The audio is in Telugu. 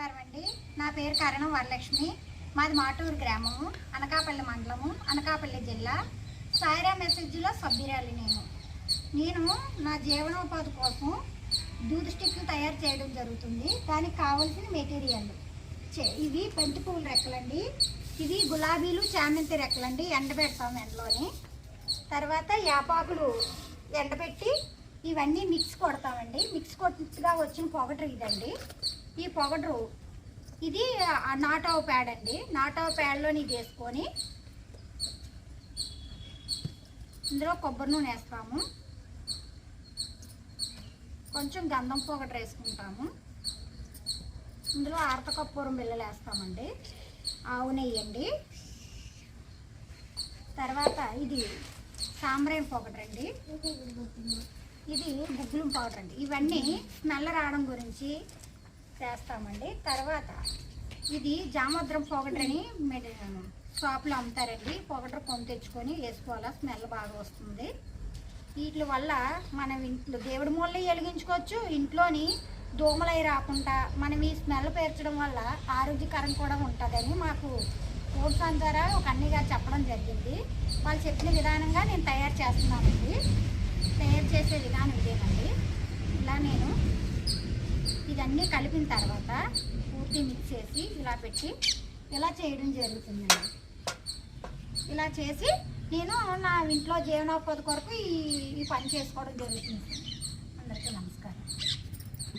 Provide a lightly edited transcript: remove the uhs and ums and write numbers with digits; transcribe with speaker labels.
Speaker 1: నమస్కారం అండి. నా పేరు కరణం వరలక్ష్మి. మాది మాటూరు గ్రామము, అనకాపల్లి మండలము, అనకాపల్లి జిల్లా. సాయిరా మెసేజ్లో సభ్యురాలి. నేను నా జీవనోపాధి కోసం దూది స్టిక్లు తయారు చేయడం జరుగుతుంది. దానికి కావాల్సిన మెటీరియల్ ఇవి బంతి పువ్వుల రెక్కలండి, ఇవి గులాబీలు చామంతి రెక్కలండి. ఎండబెడతాము ఎండలోని. తర్వాత యాపాకులు ఎండబెట్టి ఇవన్నీ మిక్స్ కొడతామండి. మిక్స్ కొట్టుగా వచ్చిన పౌడర్ ఇదండి. ఈ పౌడరు ఇది నాటావు ప్యాడ్ అండి. నాటావు ప్యాడ్లోని వేసుకొని ఇందులో కొబ్బరి నూనె వేస్తాము, కొంచెం గంధం పౌడర్ వేసుకుంటాము, ఇందులో అరతకర్పూరం బిళ్ళలు వేస్తామండి, ఆవు నెయ్యి అండి. తర్వాత ఇది సాంబ్రాణి పౌడర్ అండి, ఇది గుగ్గులం పౌడర్ అండి. ఇవన్నీ స్మెల్ రావడం గురించి చేస్తామండి. తర్వాత ఇది జామద్రం పౌడర్ అని షాప్లో అమ్ముతారండి. పౌడర్ కొని తెచ్చుకొని వేసుకోవాలా, స్మెల్ బాగా వస్తుంది. వీటి వల్ల మనం ఇంట్లో దేవుడి మూలని వెలిగించుకోవచ్చు. ఇంట్లోని దోమలై రాకుండా మనం ఈ స్మెల్ పేర్చడం వల్ల ఆరోగ్యకరం కూడా ఉంటుందని మాకు ఓట్సాన్ ద్వారా ఒక అన్నయ్య గారు చెప్పడం జరిగింది. వాళ్ళు చెప్పిన విధానంగా నేను తయారు చేస్తున్నానండి. తయారు చేసే విధానం ఇదేనండి. ఇలా నేను ఇదన్నీ కలిపిన తర్వాత పూర్తి మిక్స్ చేసి ఇలా పెట్టి ఇలా చేయడం జరుగుతుందండి. ఇలా చేసి నేను నా ఇంట్లో జీవనోపాధి కొరకు ఈ పని చేసుకోవడం జరుగుతుంది. అందరికీ